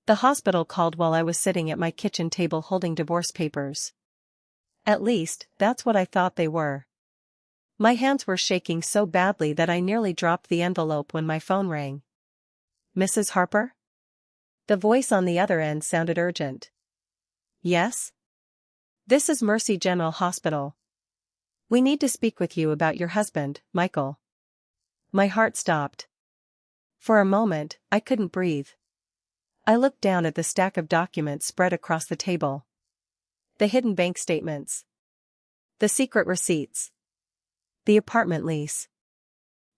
The hospital called while I was sitting at my kitchen table holding divorce papers. At least, that's what I thought they were. My hands were shaking so badly that I nearly dropped the envelope when my phone rang. "Mrs. Harper?" The voice on the other end sounded urgent. "Yes? This is Mercy General Hospital. We need to speak with you about your husband, Michael." My heart stopped. For a moment, I couldn't breathe. I looked down at the stack of documents spread across the table. The hidden bank statements. The secret receipts. The apartment lease.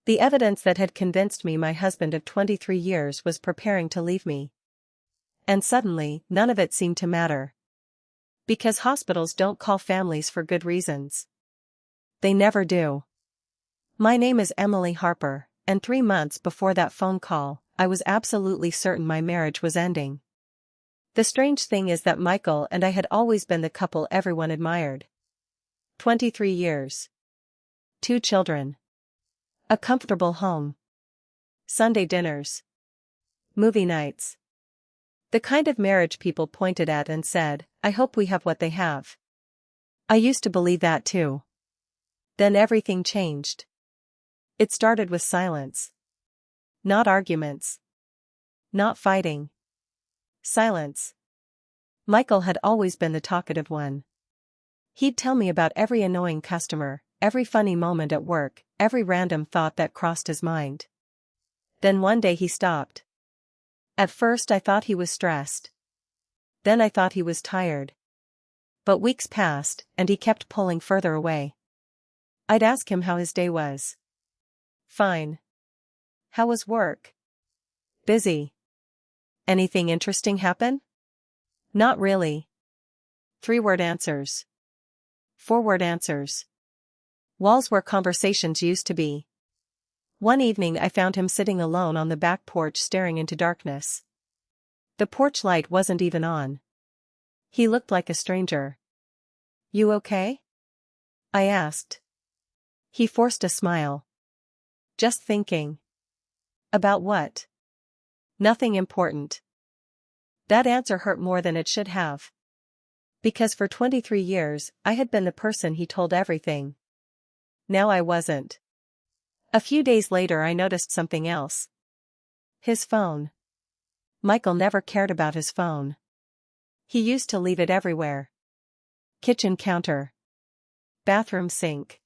The evidence that had convinced me my husband of 23 years was preparing to leave me. And suddenly, none of it seemed to matter. Because hospitals don't call families for good reasons. They never do. My name is Emily Harper, and 3 months before that phone call, I was absolutely certain my marriage was ending. The strange thing is that Michael and I had always been the couple everyone admired. 23 years. 2 children. A comfortable home. Sunday dinners. Movie nights. The kind of marriage people pointed at and said, "I hope we have what they have." I used to believe that too. Then everything changed. It started with silence. Not arguments. Not fighting. Silence. Michael had always been the talkative one. He'd tell me about every annoying customer, every funny moment at work, every random thought that crossed his mind. Then one day he stopped. At first I thought he was stressed. Then I thought he was tired. But weeks passed, and he kept pulling further away. I'd ask him how his day was. "Fine." "How was work?" "Busy." "Anything interesting happen?" "Not really." 3-word answers. 4-word answers. Walls where conversations used to be. One evening I found him sitting alone on the back porch staring into darkness. The porch light wasn't even on. He looked like a stranger. "You okay?" I asked. He forced a smile. "Just thinking." "About what?" "Nothing important." That answer hurt more than it should have. Because for 23 years, I had been the person he told everything. Now I wasn't. A few days later I noticed something else. His phone. Michael never cared about his phone. He used to leave it everywhere. Kitchen counter. Bathroom sink.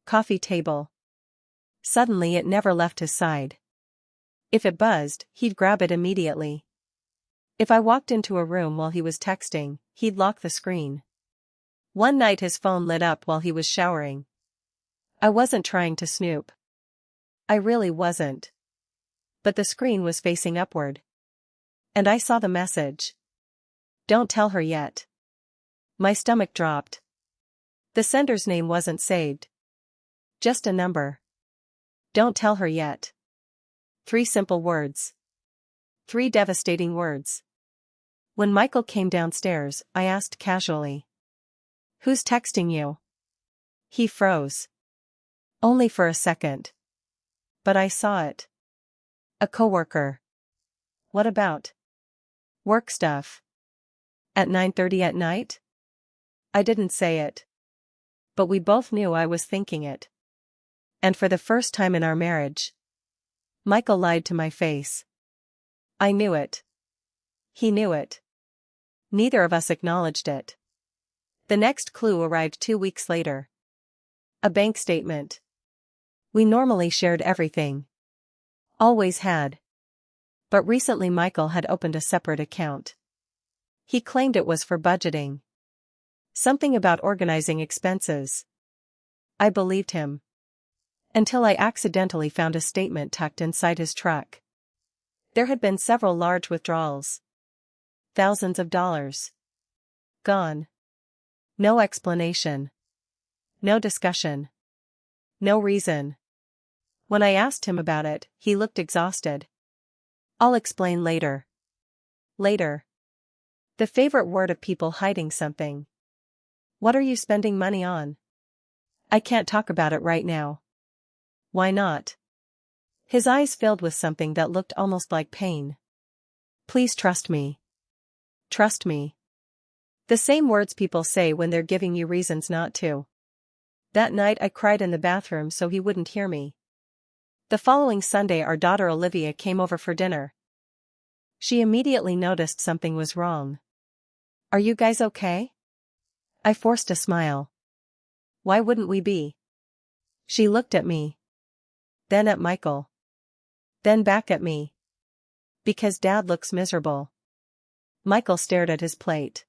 Coffee table. Suddenly it never left his side. If it buzzed, he'd grab it immediately. If I walked into a room while he was texting, he'd lock the screen. One night his phone lit up while he was showering. I wasn't trying to snoop. I really wasn't. But the screen was facing upward. And I saw the message. "Don't tell her yet." My stomach dropped. The sender's name wasn't saved. Just a number. "Don't tell her yet." 3 simple words. 3 devastating words. When Michael came downstairs, I asked casually, "Who's texting you?" He froze. Only for a second. But I saw it. A coworker. "What about?" "Work stuff." "At 9:30 at night?" I didn't say it. But we both knew I was thinking it. And for the first time in our marriage, Michael lied to my face. I knew it. He knew it. Neither of us acknowledged it. The next clue arrived 2 weeks later. A bank statement. We normally shared everything. Always had. But recently Michael had opened a separate account. He claimed it was for budgeting. Something about organizing expenses. I believed him. Until I accidentally found a statement tucked inside his truck. There had been several large withdrawals. Thousands of dollars. Gone. No explanation. No discussion. No reason. When I asked him about it, he looked exhausted. "I'll explain later." Later. The favorite word of people hiding something. "What are you spending money on?" "I can't talk about it right now." "Why not?" His eyes filled with something that looked almost like pain. Please trust me. Trust me. The same words people say when they're giving you reasons not to. That night I cried in the bathroom so he wouldn't hear me. The following Sunday our daughter Olivia came over for dinner. She immediately noticed something was wrong. Are you guys okay? I forced a smile. Why wouldn't we be? She looked at me. Then at Michael. Then back at me. Because Dad looks miserable. Michael stared at his plate.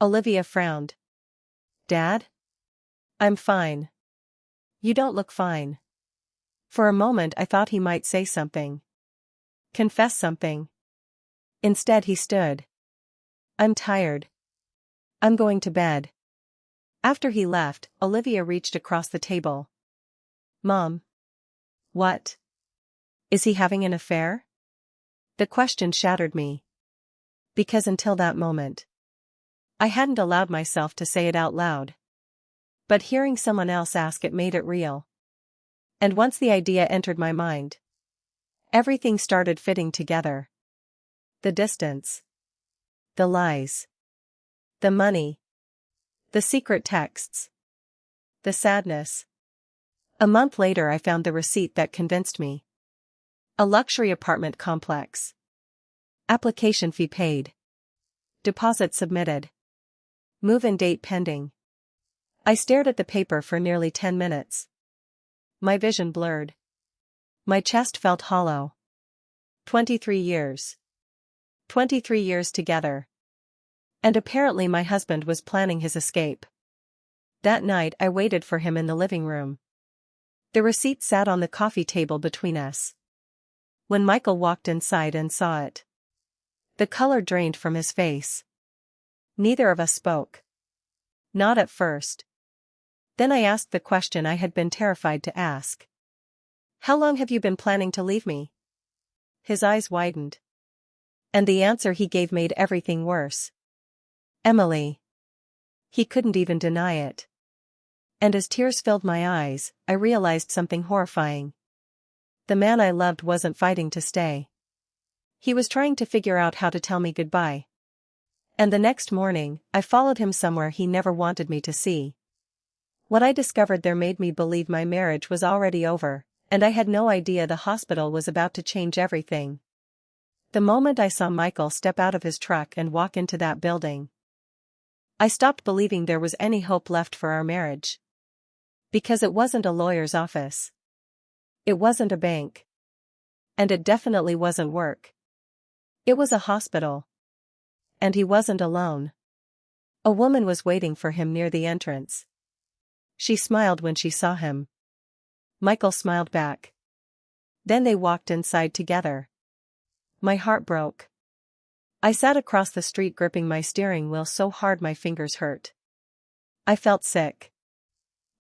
Olivia frowned. Dad? I'm fine. You don't look fine. For a moment I thought he might say something. Confess something. Instead he stood. I'm tired. I'm going to bed. After he left, Olivia reached across the table. Mom. What? Is he having an affair? The question shattered me. Because until that moment, I hadn't allowed myself to say it out loud. But hearing someone else ask it made it real. And once the idea entered my mind, everything started fitting together. The distance. The lies. The money. The secret texts. The sadness. A month later I found the receipt that convinced me. A luxury apartment complex. Application fee paid. Deposit submitted. Move-in date pending. I stared at the paper for nearly 10 minutes. My vision blurred. My chest felt hollow. 23 years. 23 years together. And apparently my husband was planning his escape. That night I waited for him in the living room. The receipt sat on the coffee table between us. When Michael walked inside and saw it, the color drained from his face. Neither of us spoke. Not at first. Then I asked the question I had been terrified to ask. How long have you been planning to leave me? His eyes widened. And the answer he gave made everything worse. Emily. He couldn't even deny it. And as tears filled my eyes, I realized something horrifying. The man I loved wasn't fighting to stay. He was trying to figure out how to tell me goodbye. And the next morning, I followed him somewhere he never wanted me to see. What I discovered there made me believe my marriage was already over, and I had no idea the hospital was about to change everything. The moment I saw Michael step out of his truck and walk into that building, I stopped believing there was any hope left for our marriage. Because it wasn't a lawyer's office. It wasn't a bank. And it definitely wasn't work. It was a hospital. And he wasn't alone. A woman was waiting for him near the entrance. She smiled when she saw him. Michael smiled back. Then they walked inside together. My heart broke. I sat across the street gripping my steering wheel so hard my fingers hurt. I felt sick.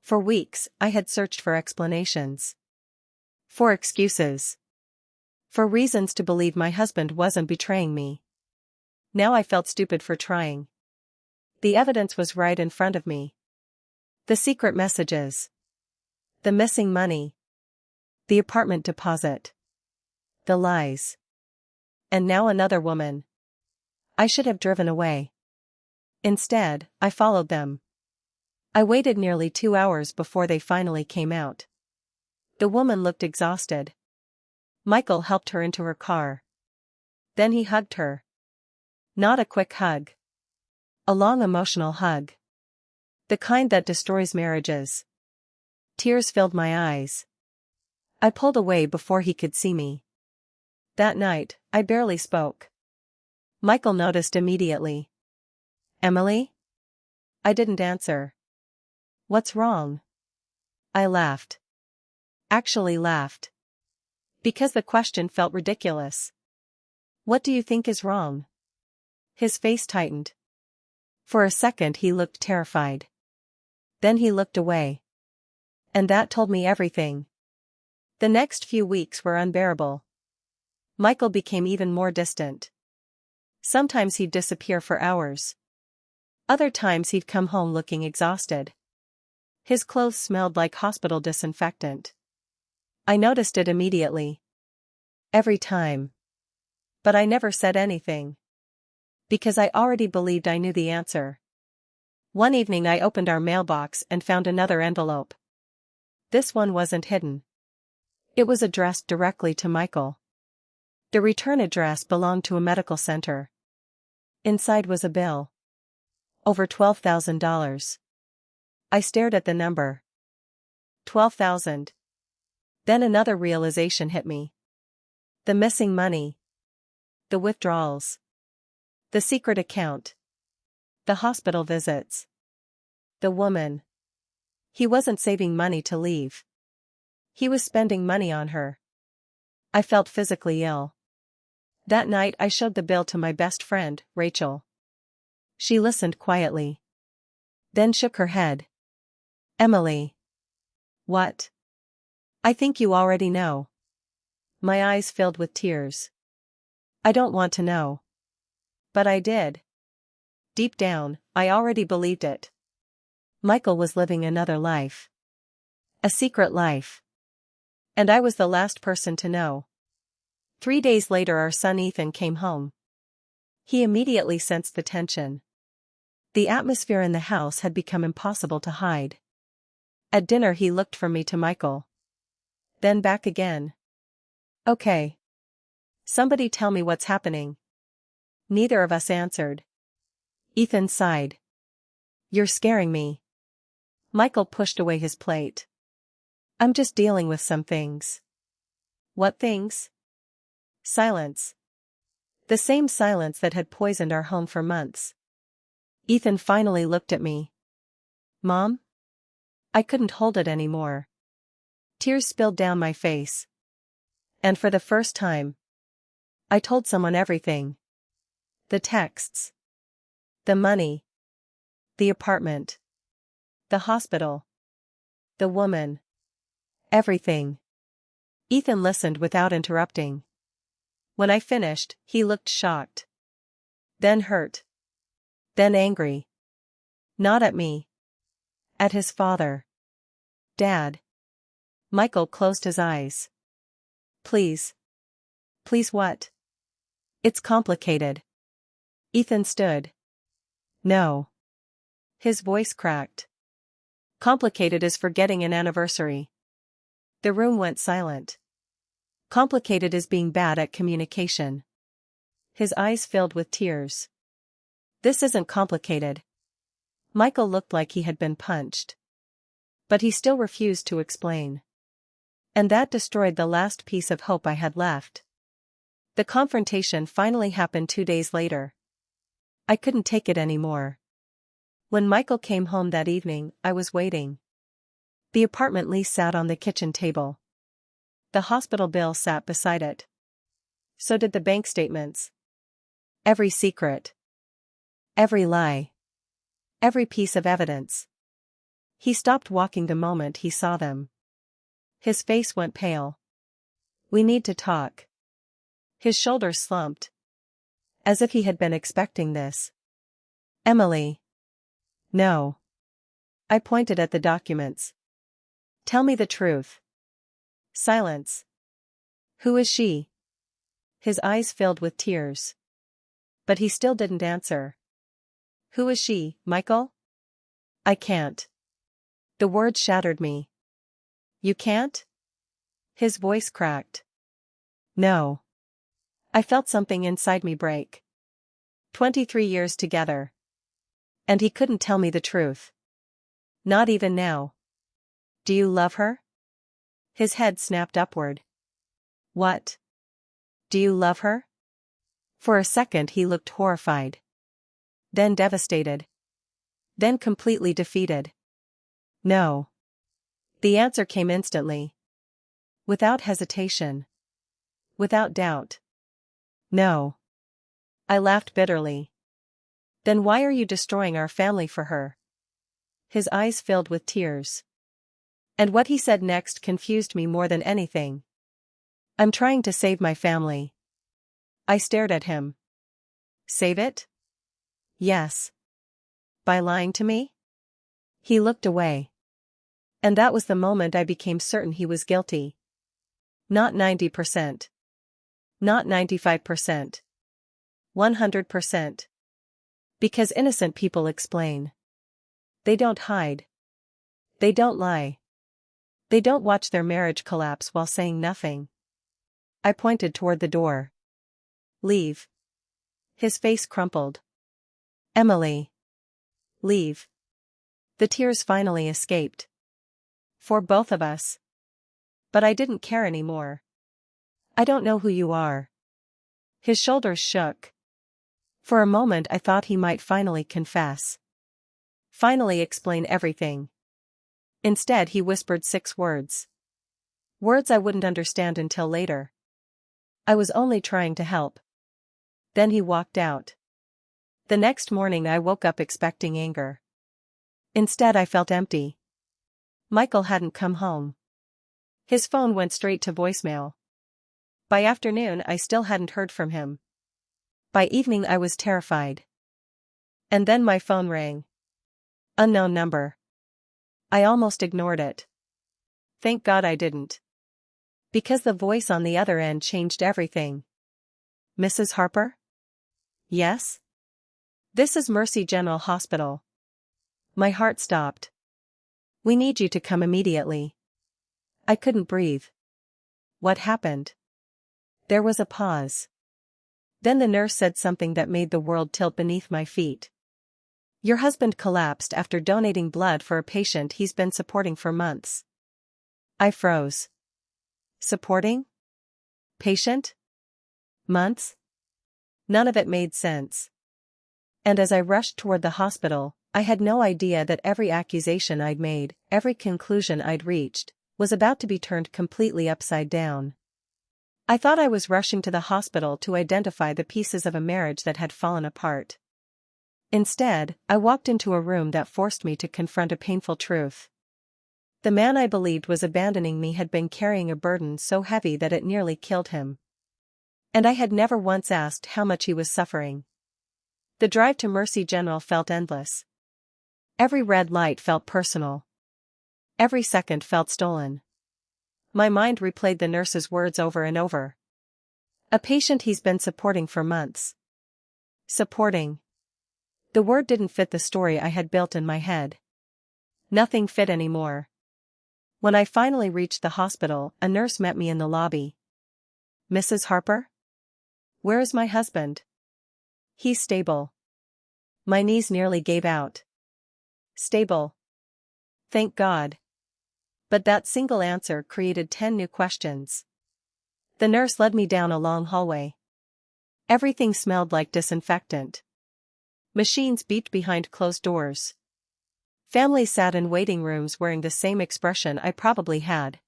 For weeks, I had searched for explanations. For excuses. For reasons to believe my husband wasn't betraying me. Now I felt stupid for trying. The evidence was right in front of me. The secret messages. The missing money. The apartment deposit. The lies. And now another woman. I should have driven away. Instead, I followed them. I waited nearly 2 hours before they finally came out. The woman looked exhausted. Michael helped her into her car. Then he hugged her. Not a quick hug. A long emotional hug. The kind that destroys marriages. Tears filled my eyes. I pulled away before he could see me. That night, I barely spoke. Michael noticed immediately. Emily? I didn't answer. What's wrong? I laughed. Actually laughed. Because the question felt ridiculous. What do you think is wrong? His face tightened. For a second he looked terrified. Then he looked away. And that told me everything. The next few weeks were unbearable. Michael became even more distant. Sometimes he'd disappear for hours. Other times he'd come home looking exhausted. His clothes smelled like hospital disinfectant. I noticed it immediately. Every time. But I never said anything. Because I already believed I knew the answer. One evening I opened our mailbox and found another envelope. This one wasn't hidden. It was addressed directly to Michael. The return address belonged to a medical center. Inside was a bill. Over $12,000. I stared at the number. 12,000. Then another realization hit me. The missing money. The withdrawals. The secret account. The hospital visits. The woman. He wasn't saving money to leave. He was spending money on her. I felt physically ill. That night I showed the bill to my best friend, Rachel. She listened quietly. Then shook her head. Emily. What? I think you already know. My eyes filled with tears. I don't want to know. But I did. Deep down, I already believed it. Michael was living another life. A secret life. And I was the last person to know. 3 days later our son Ethan came home. He immediately sensed the tension. The atmosphere in the house had become impossible to hide. At dinner he looked from me to Michael. Then back again. Okay. Somebody tell me what's happening. Neither of us answered. Ethan sighed. You're scaring me. Michael pushed away his plate. I'm just dealing with some things. What things? Silence. The same silence that had poisoned our home for months. Ethan finally looked at me. Mom? I couldn't hold it anymore. Tears spilled down my face. And for the first time, I told someone everything. The texts. The money. The apartment. The hospital. The woman. Everything. Ethan listened without interrupting. When I finished, he looked shocked. Then hurt. Then angry. Not at me. At his father. Dad. Michael closed his eyes. Please. Please what? It's complicated. Ethan stood. No. His voice cracked. Complicated as forgetting an anniversary. The room went silent. Complicated as being bad at communication. His eyes filled with tears. This isn't complicated. Michael looked like he had been punched. But he still refused to explain. And that destroyed the last piece of hope I had left. The confrontation finally happened 2 days later. I couldn't take it anymore. When Michael came home that evening, I was waiting. The apartment lease sat on the kitchen table. The hospital bill sat beside it. So did the bank statements. Every secret. Every lie. Every piece of evidence. He stopped walking the moment he saw them. His face went pale. We need to talk. His shoulders slumped. As if he had been expecting this. Emily. No. I pointed at the documents. Tell me the truth. Silence. Who is she? His eyes filled with tears. But he still didn't answer. Who is she, Michael? I can't. The words shattered me. You can't? His voice cracked. No. I felt something inside me break. 23 years together. And he couldn't tell me the truth. Not even now. Do you love her? His head snapped upward. What? Do you love her? For a second he looked horrified. Then devastated. Then completely defeated. No. The answer came instantly. Without hesitation. Without doubt. No. I laughed bitterly. Then why are you destroying our family for her? His eyes filled with tears. And what he said next confused me more than anything. I'm trying to save my family. I stared at him. Save it? Yes. By lying to me? He looked away. And that was the moment I became certain he was guilty. Not 90%. Not 95%. 100%. Because innocent people explain. They don't hide. They don't lie. They don't watch their marriage collapse while saying nothing. I pointed toward the door. Leave. His face crumpled. Emily. Leave. The tears finally escaped. For both of us. But I didn't care anymore. I don't know who you are. His shoulders shook. For a moment I thought he might finally confess. Finally explain everything. Instead he whispered 6 words. Words I wouldn't understand until later. I was only trying to help. Then he walked out. The next morning I woke up expecting anger. Instead I felt empty. Michael hadn't come home. His phone went straight to voicemail. By afternoon I still hadn't heard from him. By evening I was terrified. And then my phone rang. Unknown number. I almost ignored it. Thank God I didn't. Because the voice on the other end changed everything. Mrs. Harper? Yes? This is Mercy General Hospital. My heart stopped. We need you to come immediately. I couldn't breathe. What happened? There was a pause. Then the nurse said something that made the world tilt beneath my feet. Your husband collapsed after donating blood for a patient he's been supporting for months. I froze. Supporting? Patient? Months? None of it made sense. And as I rushed toward the hospital, I had no idea that every accusation I'd made, every conclusion I'd reached, was about to be turned completely upside down. I thought I was rushing to the hospital to identify the pieces of a marriage that had fallen apart. Instead, I walked into a room that forced me to confront a painful truth. The man I believed was abandoning me had been carrying a burden so heavy that it nearly killed him. And I had never once asked how much he was suffering. The drive to Mercy General felt endless. Every red light felt personal. Every second felt stolen. My mind replayed the nurse's words over and over. A patient he's been supporting for months. Supporting. The word didn't fit the story I had built in my head. Nothing fit anymore. When I finally reached the hospital, a nurse met me in the lobby. Mrs. Harper? Where is my husband? He's stable. My knees nearly gave out. Stable. Thank God. But that single answer created 10 new questions. The nurse led me down a long hallway. Everything smelled like disinfectant. Machines beeped behind closed doors. Families sat in waiting rooms wearing the same expression I probably had.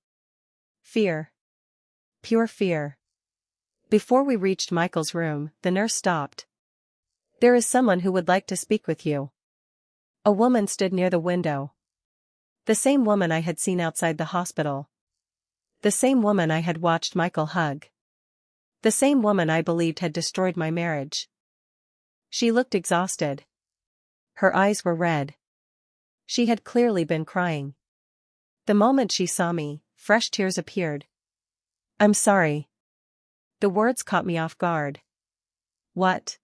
Fear. Pure fear. Before we reached Michael's room, the nurse stopped. There is someone who would like to speak with you. A woman stood near the window. The same woman I had seen outside the hospital. The same woman I had watched Michael hug. The same woman I believed had destroyed my marriage. She looked exhausted. Her eyes were red. She had clearly been crying. The moment she saw me, fresh tears appeared. I'm sorry. The words caught me off guard. What?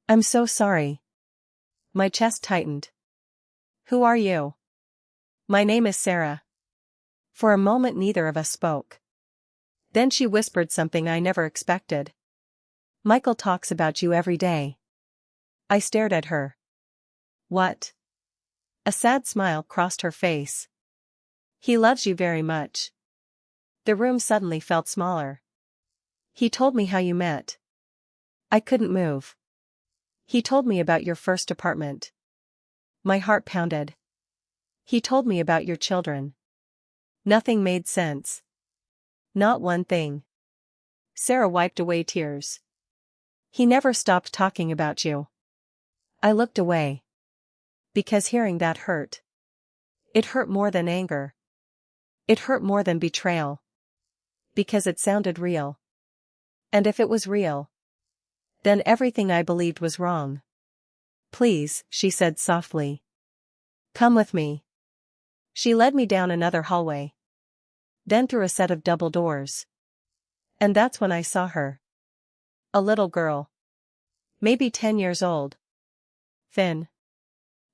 I'm so sorry. My chest tightened. Who are you? My name is Sarah. For a moment neither of us spoke. Then she whispered something I never expected. Michael talks about you every day. I stared at her. What? A sad smile crossed her face. He loves you very much. The room suddenly felt smaller. He told me how you met. I couldn't move. He told me about your first apartment. My heart pounded. He told me about your children. Nothing made sense. Not one thing. Sarah wiped away tears. He never stopped talking about you. I looked away. Because hearing that hurt. It hurt more than anger. It hurt more than betrayal. Because it sounded real. And if it was real, then everything I believed was wrong. Please, she said softly. Come with me. She led me down another hallway. Then through a set of double doors. And that's when I saw her. A little girl. Maybe 10 years old. Thin.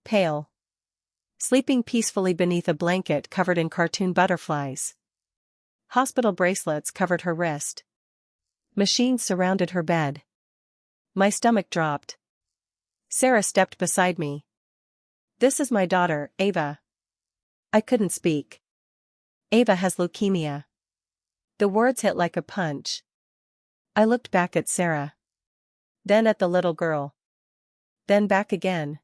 Pale. Sleeping peacefully beneath a blanket covered in cartoon butterflies. Hospital bracelets covered her wrist. Machines surrounded her bed. My stomach dropped. Sarah stepped beside me. "This is my daughter, Ava." I couldn't speak. "Ava has leukemia." The words hit like a punch. I looked back at Sarah. Then at the little girl. Then back again.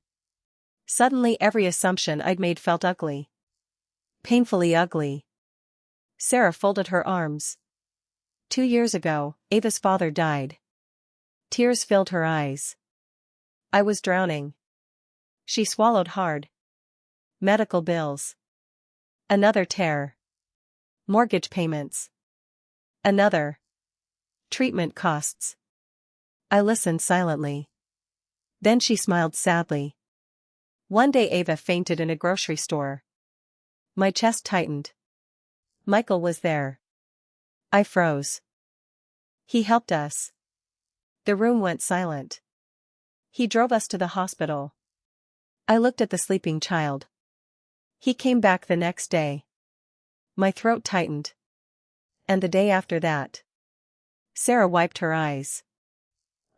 Suddenly every assumption I'd made felt ugly. Painfully ugly. Sarah folded her arms. 2 years ago, Ava's father died. Tears filled her eyes. I was drowning. She swallowed hard. Medical bills. Another tear. Mortgage payments. Another. Treatment costs. I listened silently. Then she smiled sadly. One day Ava fainted in a grocery store. My chest tightened. Michael was there. I froze. He helped us. The room went silent. He drove us to the hospital. I looked at the sleeping child. He came back the next day. My throat tightened. And the day after that. Sarah wiped her eyes.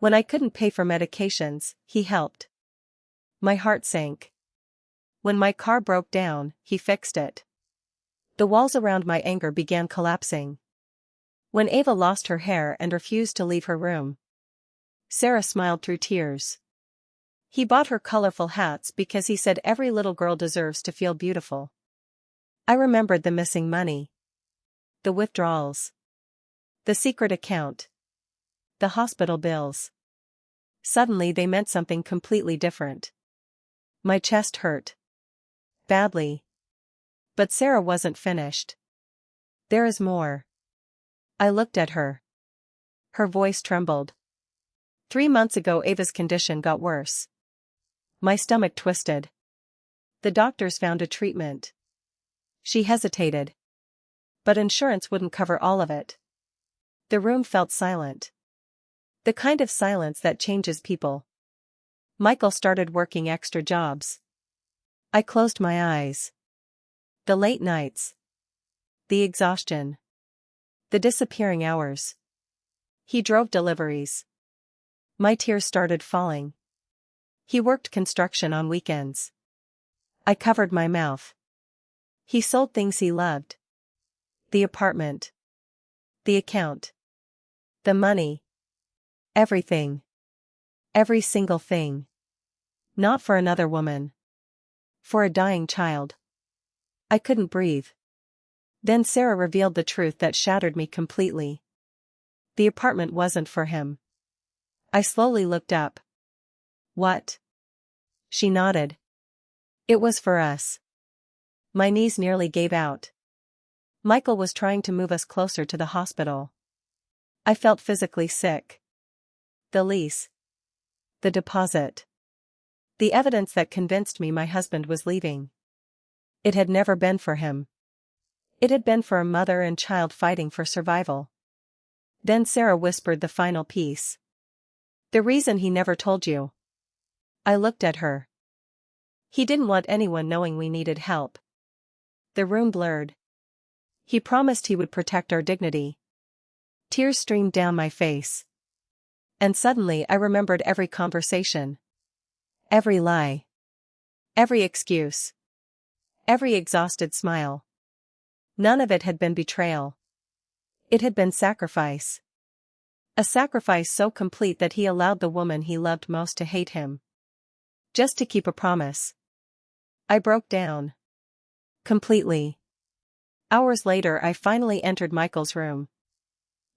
When I couldn't pay for medications, he helped. My heart sank. When my car broke down, he fixed it. The walls around my anger began collapsing. When Ava lost her hair and refused to leave her room, Sarah smiled through tears. He bought her colorful hats because he said every little girl deserves to feel beautiful. I remembered the missing money. The withdrawals. The secret account. The hospital bills. Suddenly they meant something completely different. My chest hurt. Badly. But Sarah wasn't finished. "There is more." I looked at her. Her voice trembled. 3 months ago Ava's condition got worse. My stomach twisted. The doctors found a treatment. She hesitated. But insurance wouldn't cover all of it. The room felt silent. The kind of silence that changes people. Michael started working extra jobs. I closed my eyes. The late nights. The exhaustion. The disappearing hours. He drove deliveries. My tears started falling. He worked construction on weekends. I covered my mouth. He sold things he loved. The apartment. The account. The money. Everything. Every single thing. Not for another woman. For a dying child. I couldn't breathe. Then Sarah revealed the truth that shattered me completely. The apartment wasn't for him. I slowly looked up. "What?" She nodded. "It was for us." My knees nearly gave out. Michael was trying to move us closer to the hospital. I felt physically sick. The lease. The deposit. The evidence that convinced me my husband was leaving. It had never been for him. It had been for a mother and child fighting for survival. Then Sarah whispered the final piece. "The reason he never told you." I looked at her. He didn't want anyone knowing we needed help. The room blurred. He promised he would protect our dignity. Tears streamed down my face. And suddenly I remembered every conversation. Every lie. Every excuse. Every exhausted smile. None of it had been betrayal. It had been sacrifice. A sacrifice so complete that he allowed the woman he loved most to hate him. Just to keep a promise. I broke down. Completely. Hours later I finally entered Michael's room.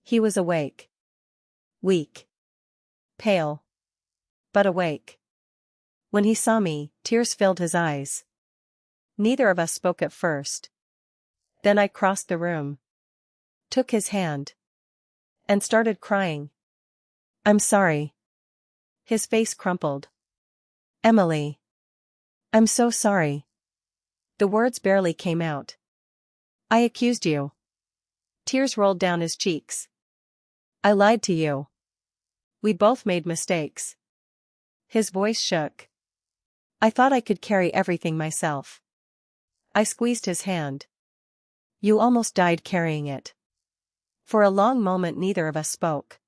He was awake. Weak. Pale. But awake. When he saw me, tears filled his eyes. Neither of us spoke at first. Then I crossed the room. Took his hand. And started crying. "I'm sorry." His face crumpled. "Emily. I'm so sorry." The words barely came out. "I accused you." Tears rolled down his cheeks. "I lied to you." We both made mistakes. His voice shook. I thought I could carry everything myself. I squeezed his hand. You almost died carrying it. For a long moment neither of us spoke.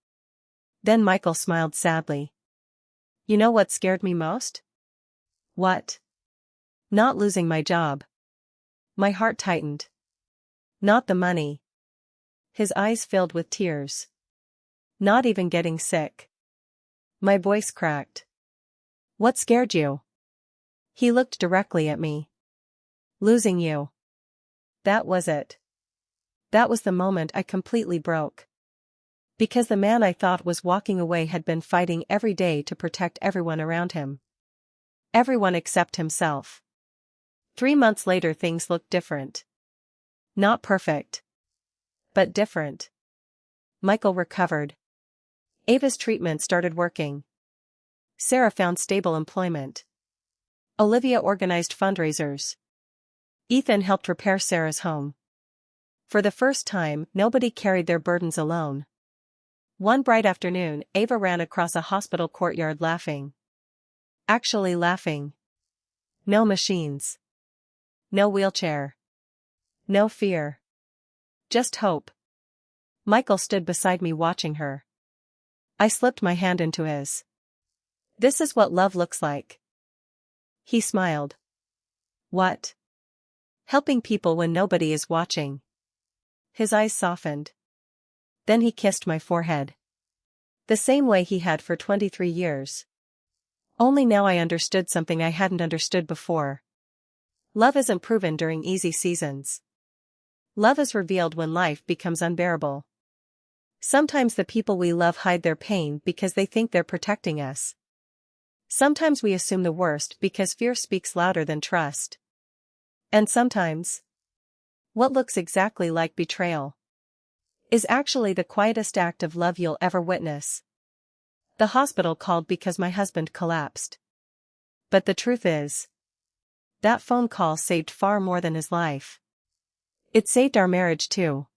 Then Michael smiled sadly. You know what scared me most? What? Not losing my job. My heart tightened. Not the money. His eyes filled with tears. Not even getting sick. My voice cracked. What scared you? He looked directly at me. Losing you. That was it. That was the moment I completely broke. Because the man I thought was walking away had been fighting every day to protect everyone around him. Everyone except himself. 3 months later things looked different. Not perfect. But different. Michael recovered. Ava's treatment started working. Sarah found stable employment. Olivia organized fundraisers. Ethan helped repair Sarah's home. For the first time, nobody carried their burdens alone. One bright afternoon, Ava ran across a hospital courtyard laughing. Actually laughing. No machines. No wheelchair. No fear. Just hope. Michael stood beside me watching her. I slipped my hand into his. This is what love looks like. He smiled. What? Helping people when nobody is watching. His eyes softened. Then he kissed my forehead. The same way he had for 23 years. Only now I understood something I hadn't understood before. Love isn't proven during easy seasons. Love is revealed when life becomes unbearable. Sometimes the people we love hide their pain because they think they're protecting us. Sometimes we assume the worst because fear speaks louder than trust. And sometimes, what looks exactly like betrayal is actually the quietest act of love you'll ever witness. The hospital called because my husband collapsed. But the truth is, that phone call saved far more than his life. It saved our marriage too.